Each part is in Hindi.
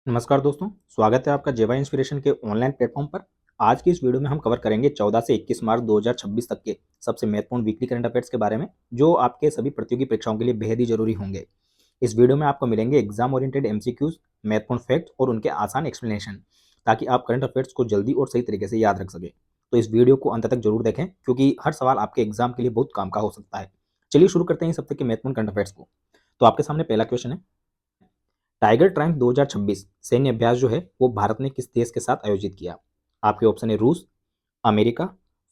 नमस्कार दोस्तों, स्वागत है आपका जेवा इंस्पिरेशन के ऑनलाइन प्लेटफॉर्म पर। आज की इस वीडियो में हम कवर करेंगे 14 से 21 मार्च 2026 तक के सबसे महत्वपूर्ण वीकली करंट अफेयर्स के बारे में, जो आपके सभी प्रतियोगी परीक्षाओं के लिए बेहद ही जरूरी होंगे। इस वीडियो में आपको मिलेंगे एग्जाम ओरिएंटेड एमसीक्यूज, महत्वपूर्ण फैक्ट और उनके आसान एक्सप्लेनेशन, ताकि आप करंट अफेयर्स को जल्दी और सही तरीके से याद रख सकें। तो इस वीडियो को अंत तक जरूर देखें, क्योंकि हर सवाल आपके एग्जाम के लिए बहुत काम का हो सकता है। चलिए शुरू करते हैं इस हफ्ते के महत्वपूर्ण करंट अफेयर्स को। तो आपके सामने पहला क्वेश्चन है, टाइगर ट्रायम्फ 2026 सैन्य अभ्यास जो है वो भारत ने किस देश के साथ आयोजित किया? आपके ऑप्शन है रूस, अमेरिका,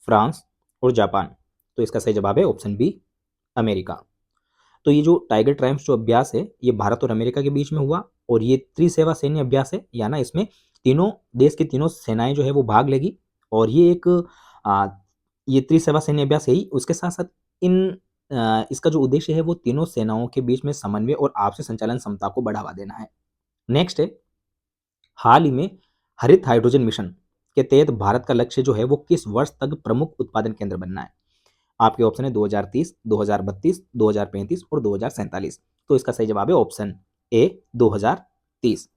फ्रांस और जापान। तो इसका सही जवाब है ऑप्शन बी, अमेरिका। तो ये जो टाइगर ट्रायम्फ जो अभ्यास है ये भारत और अमेरिका के बीच में हुआ, और ये त्रिसेवा सैन्य अभ्यास है, या ना इसमें तीनों देश की तीनों सेनाएं जो है वो भाग लेगी। और ये एक आ, ये त्रिसेवा सैन्य अभ्यास है ही, उसके साथ साथ इन इसका जो उद्देश्य है वो तीनों सेनाओं के बीच में समन्वय और आपसी संचालन क्षमता को बढ़ावा देना है। नेक्स्ट है, हाल ही में हरित हाइड्रोजन मिशन के तहत भारत का लक्ष्य जो है वो किस वर्ष तक प्रमुख उत्पादन केंद्र बनना है? आपके ऑप्शन है 2030, 2032, 2035 और 2047। तो इसका सही जवाब है ऑप्शन ए, 2030।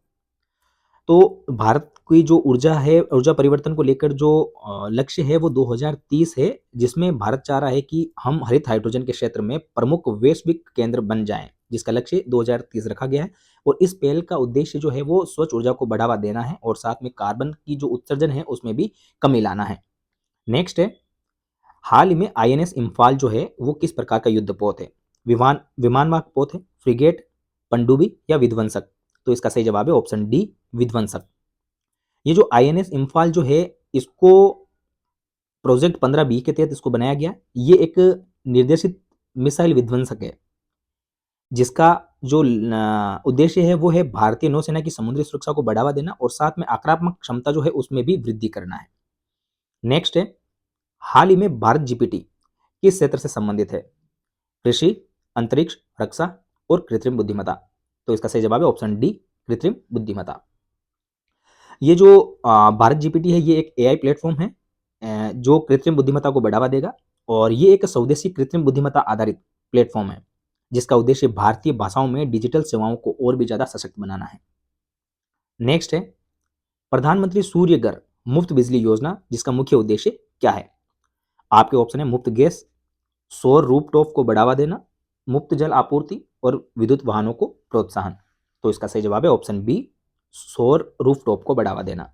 तो भारत की जो ऊर्जा है, ऊर्जा परिवर्तन को लेकर जो लक्ष्य है वो 2030 है, जिसमें भारत चाह रहा है कि हम हरित हाइड्रोजन के क्षेत्र में प्रमुख वैश्विक केंद्र बन जाएं, जिसका लक्ष्य 2030 रखा गया है। और इस पहल का उद्देश्य जो है वो स्वच्छ ऊर्जा को बढ़ावा देना है, और साथ में कार्बन की जो उत्सर्जन है उसमें भी कमी लाना है। नेक्स्ट है, हाल ही में आईएनएस इम्फाल जो है वो किस प्रकार का युद्धपोत है? विमानवाहक पोत है, फ्रिगेट, पनडुब्बी या विध्वंसक? तो इसका सही जवाब है ऑप्शन डी, विध्वंसक। ये जो आईएनएस इम्फाल जो है, इसको प्रोजेक्ट 15 बी के तहत इसको बनाया गया। ये एक निर्देशित मिसाइल विध्वंसक है, जिसका जो उद्देश्य है वो है भारतीय नौसेना की समुद्री सुरक्षा को बढ़ावा देना, और साथ में आक्रामक क्षमता जो है उसमें भी वृद्धि करना है। नेक्स्ट है, हाल ही में भारत जीपीटी किस क्षेत्र से संबंधित है? कृषि, अंतरिक्ष, रक्षा और कृत्रिम बुद्धिमत्ता। तो इसका सही जवाब है ऑप्शन डी, कृत्रिम बुद्धिमत्ता। ये जो भारत जीपीटी है ये एक एआई प्लेटफॉर्म है, जो कृत्रिम बुद्धिमत्ता को बढ़ावा देगा। और ये एक स्वदेशी कृत्रिम बुद्धिमत्ता आधारित प्लेटफॉर्म है, जिसका उद्देश्य भारतीय भाषाओं में डिजिटल सेवाओं को और भी ज्यादा सशक्त बनाना है। नेक्स्ट है, प्रधानमंत्री सूर्य घर मुफ्त बिजली योजना, जिसका मुख्य उद्देश्य क्या है? आपके ऑप्शन है मुफ्त गैस, सौर रूफटॉप को बढ़ावा देना, मुफ्त जल आपूर्ति और विद्युत वाहनों को प्रोत्साहन। तो इसका सही जवाब है ऑप्शन बी, सौर रूफटॉप को बढ़ावा देना।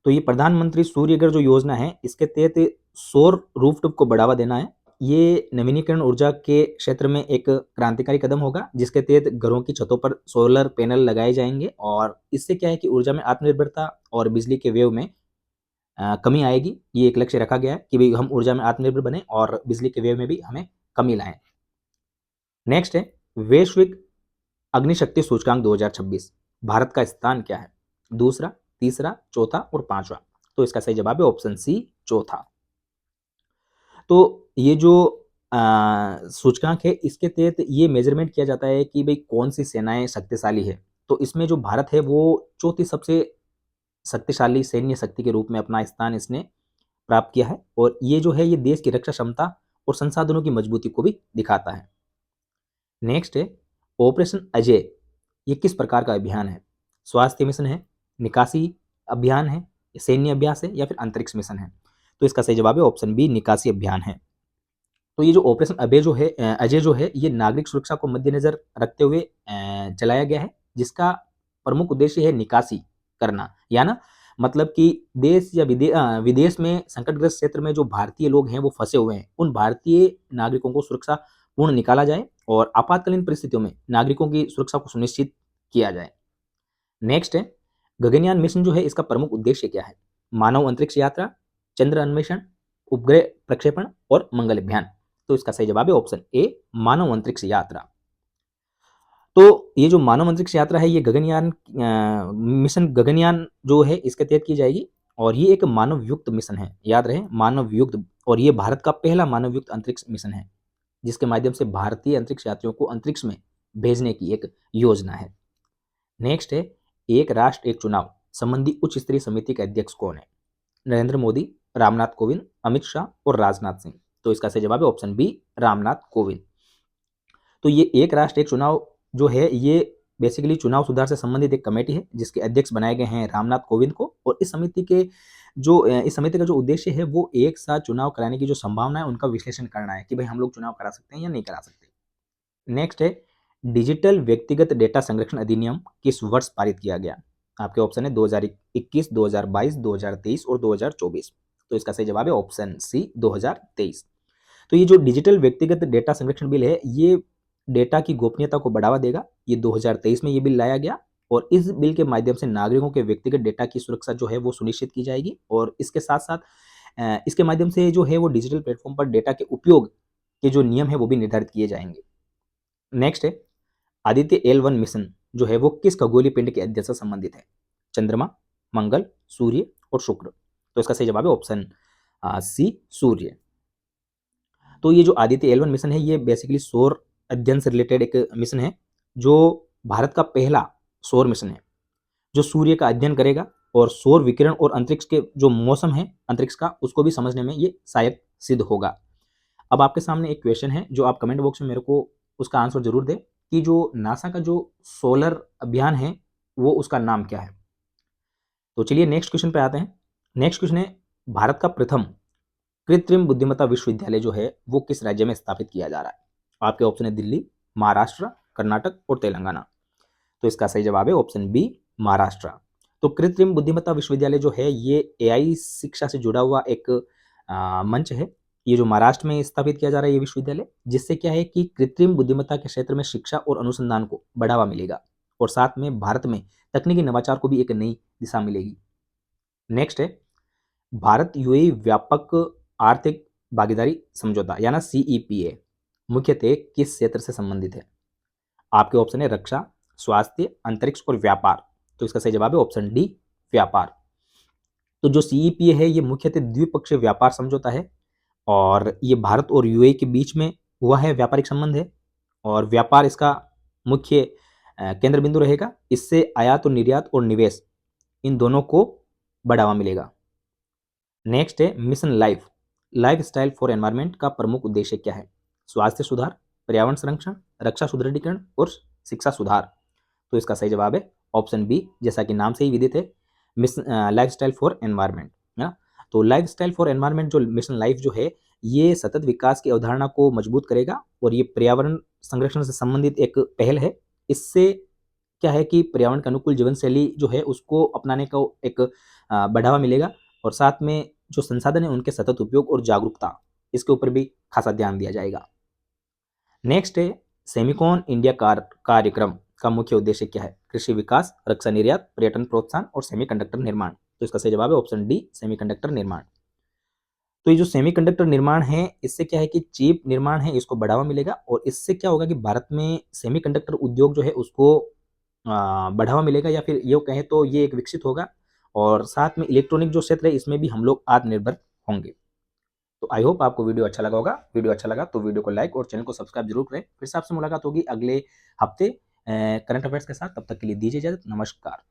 तो ये प्रधानमंत्री सूर्य घर जो योजना है, इसके तहत सौर रूफटॉप को बढ़ावा देना है। ये नवीनीकरण ऊर्जा के क्षेत्र में एक क्रांतिकारी कदम होगा, जिसके तहत घरों की छतों पर सोलर पैनल लगाए जाएंगे, और इससे क्या है कि ऊर्जा में आत्मनिर्भरता और बिजली के व्यय में कमी आएगी। ये एक लक्ष्य रखा गया है कि भाई हम ऊर्जा में आत्मनिर्भर बने और बिजली के व्यय में भी हमें कमी लाएं। नेक्स्ट है, वैश्विक अग्निशक्ति सूचकांक 2026 भारत का स्थान क्या है? दूसरा, तीसरा, चौथा और पांचवा। तो इसका सही जवाब है ऑप्शन सी, चौथा। तो ये जो सूचकांक है, इसके तहत ये मेजरमेंट किया जाता है कि भाई कौन सी सेनाएं शक्तिशाली है। तो इसमें जो भारत है वो चौथी सबसे शक्तिशाली सैन्य शक्ति के रूप में अपना स्थान इसने प्राप्त किया है, और ये जो है ये देश की रक्षा क्षमता और संसाधनों की मजबूती को भी दिखाता है। नेक्स्ट है, ऑपरेशन अजय ये किस प्रकार का अभियान है? स्वास्थ्य मिशन है, निकासी अभियान है, सैन्य अभ्यास है, या फिर अंतरिक्ष मिशन है? तो इसका सही जवाब है ऑप्शन बी, निकासी अभियान है। तो ये जो ऑपरेशन अभय जो है अजय जो है, ये नागरिक सुरक्षा को मद्देनजर रखते हुए चलाया गया है, जिसका प्रमुख उद्देश्य है निकासी करना, या ना मतलब कि देश या विदेश में संकटग्रस्त क्षेत्र में जो भारतीय लोग हैं वो फंसे हुए हैं, उन भारतीय नागरिकों को सुरक्षा पूर्ण निकाला जाए, और आपातकालीन परिस्थितियों में नागरिकों की सुरक्षा को सुनिश्चित किया जाए। नेक्स्ट है, गगनयान मिशन जो है इसका प्रमुख उद्देश्य क्या है? मानव अंतरिक्ष यात्रा, चंद्र अन्वेषण, उपग्रह प्रक्षेपण और मंगल अभियान। तो इसका सही जवाब है ऑप्शन ए, मानव अंतरिक्ष यात्रा। तो ये जो मानव अंतरिक्ष यात्रा है ये गगनयान मिशन गगनयान जो है इसके तहत की जाएगी, और ये एक मानव युक्त मिशन है, याद रहे मानव युक्त। और ये भारत का पहला मानव युक्त अंतरिक्ष मिशन है, जिसके माध्यम से भारतीय अंतरिक्ष यात्रियों को अंतरिक्ष में भेजने की एक योजना है। नेक्स्ट है, एक राष्ट्र एक चुनाव संबंधी उच्च स्तरीय समिति के अध्यक्ष कौन है? नरेंद्र मोदी, रामनाथ कोविंद, अमित शाह और राजनाथ सिंह। तो इसका सही जवाब है ऑप्शन बी, रामनाथ कोविंद। तो ये एक राष्ट्र एक चुनाव जो है ये बेसिकली चुनाव सुधार से संबंधित एक कमेटी है जिसके अध्यक्ष बनाए गए हैं रामनाथ कोविंद को, और इस समिति का जो उद्देश्य है वो एक साथ चुनाव कराने की जो संभावना है उनका विश्लेषण करना है कि भाई हम लोग चुनाव करा सकते हैं या नहीं करा सकते। नेक्स्ट है डिजिटल व्यक्तिगत डेटा संरक्षण अधिनियम किस वर्ष पारित किया गया? आपके ऑप्शन है 2021, 2022, 2023 और 2024। तो इसका सही जवाब है ऑप्शन सी 2023। तो ये जो डिजिटल व्यक्तिगत डेटा संरक्षण बिल है ये डेटा की गोपनीयता को बढ़ावा देगा। ये 2023 में ये बिल लाया गया और इस बिल के माध्यम से नागरिकों के व्यक्तिगत डेटा की सुरक्षा जो है वो सुनिश्चित की जाएगी, और इसके साथ साथ इसके माध्यम से जो है वो डिजिटल प्लेटफॉर्म पर डेटा के उपयोग के जो नियम है वो भी निर्धारित किए जाएंगे। नेक्स्ट है आदित्य L1 मिशन जो है वो किस खगोलीय पिंड के अध्ययन से संबंधित है? चंद्रमा, मंगल, सूर्य और शुक्र। तो इसका सही जवाब है ऑप्शन सी सूर्य। तो ये जो आदित्य L1 मिशन है ये बेसिकली सौर अध्ययन से रिलेटेड एक मिशन है जो भारत का पहला सौर मिशन है जो सूर्य का अध्ययन करेगा और सौर विकिरण और अंतरिक्ष के जो मौसम है अंतरिक्ष का उसको भी समझने में ये सहायक सिद्ध होगा। अब आपके सामने एक क्वेश्चन है जो आप कमेंट बॉक्स में मेरे को उसका आंसर जरूर दें कि जो नासा का जो सोलर अभियान है वो उसका नाम क्या है। तो चलिए नेक्स्ट क्वेश्चन पे आते हैं। नेक्स्ट क्वेश्चन है भारत का प्रथम कृत्रिम बुद्धिमत्ता विश्वविद्यालय जो है वो किस राज्य में स्थापित किया जा रहा है? आपके ऑप्शन है दिल्ली, महाराष्ट्र, कर्नाटक और तेलंगाना। तो इसका सही जवाब है ऑप्शन बी महाराष्ट्र। तो कृत्रिम बुद्धिमत्ता विश्वविद्यालय जो है ये AI शिक्षा से जुड़ा हुआ एक मंच है। ये जो महाराष्ट्र में स्थापित किया जा रहा है ये विश्वविद्यालय, जिससे क्या है कि कृत्रिम बुद्धिमत्ता के क्षेत्र में शिक्षा और अनुसंधान को बढ़ावा मिलेगा और साथ में भारत में तकनीकी नवाचार को भी एक नई दिशा मिलेगी। नेक्स्ट है भारत UAE व्यापक आर्थिक भागीदारी समझौता यानी CEPA मुख्यतः किस क्षेत्र से संबंधित है? आपके ऑप्शन है रक्षा, स्वास्थ्य, अंतरिक्ष और व्यापार। तो इसका सही जवाब है ऑप्शन डी व्यापार। तो जो CEPA है ये मुख्यतः द्विपक्षीय व्यापार समझौता है और ये भारत और UAE के बीच में हुआ है व्यापारिक संबंध है, और व्यापार इसका मुख्य केंद्र बिंदु रहेगा। इससे आयात और निर्यात और निवेश इन दोनों को बढ़ावा मिलेगा। नेक्स्ट है mission life style for environment का प्रमुख उद्देश्य क्या है? स्वास्थ्य सुधार, पर्यावरण संरक्षण, रक्षा सुदृढ़ीकरण और शिक्षा सुधार। तो इसका सही जवाब है ऑप्शन बी, जैसा कि नाम से ही विदित है mission life style for environment है। तो लाइफ स्टाइल फॉर एनवायरमेंट जो मिशन लाइफ जो है ये सतत विकास की अवधारणा को मजबूत करेगा और ये पर्यावरण संरक्षण से संबंधित एक पहल है। इससे क्या है कि पर्यावरण के अनुकूल जीवन शैली जो है उसको अपनाने का एक बढ़ावा मिलेगा और साथ में जो संसाधन है उनके सतत उपयोग और जागरूकता इसके ऊपर भी खासा ध्यान दिया जाएगा। नेक्स्ट है सेमिकॉन इंडिया कार्यक्रम का मुख्य उद्देश्य क्या है? कृषि विकास, रक्षा निर्यात, पर्यटन प्रोत्साहन और सेमीकंडक्टर निर्माण। तो इसका सही जवाब है ऑप्शन डी सेमीकंडक्टर निर्माण। तो ये जो सेमीकंडक्टर निर्माण है इससे क्या है कि चिप निर्माण है इसको बढ़ावा मिलेगा और इससे क्या होगा कि भारत में सेमीकंडक्टर उद्योग जो है उसको बढ़ावा मिलेगा या फिर ये कहें तो ये एक विकसित होगा और साथ में इलेक्ट्रॉनिक जो क्षेत्र है इसमें भी हम लोग आत्मनिर्भर होंगे। तो आई होप आपको वीडियो अच्छा लगा होगा। वीडियो अच्छा लगा तो वीडियो को लाइक और चैनल को सब्सक्राइब जरूर करें। फिर से आपसे मुलाकात होगी अगले हफ्ते करंट अफेयर्स के साथ। तब तक के लिए दीजिए इजाजत। नमस्कार।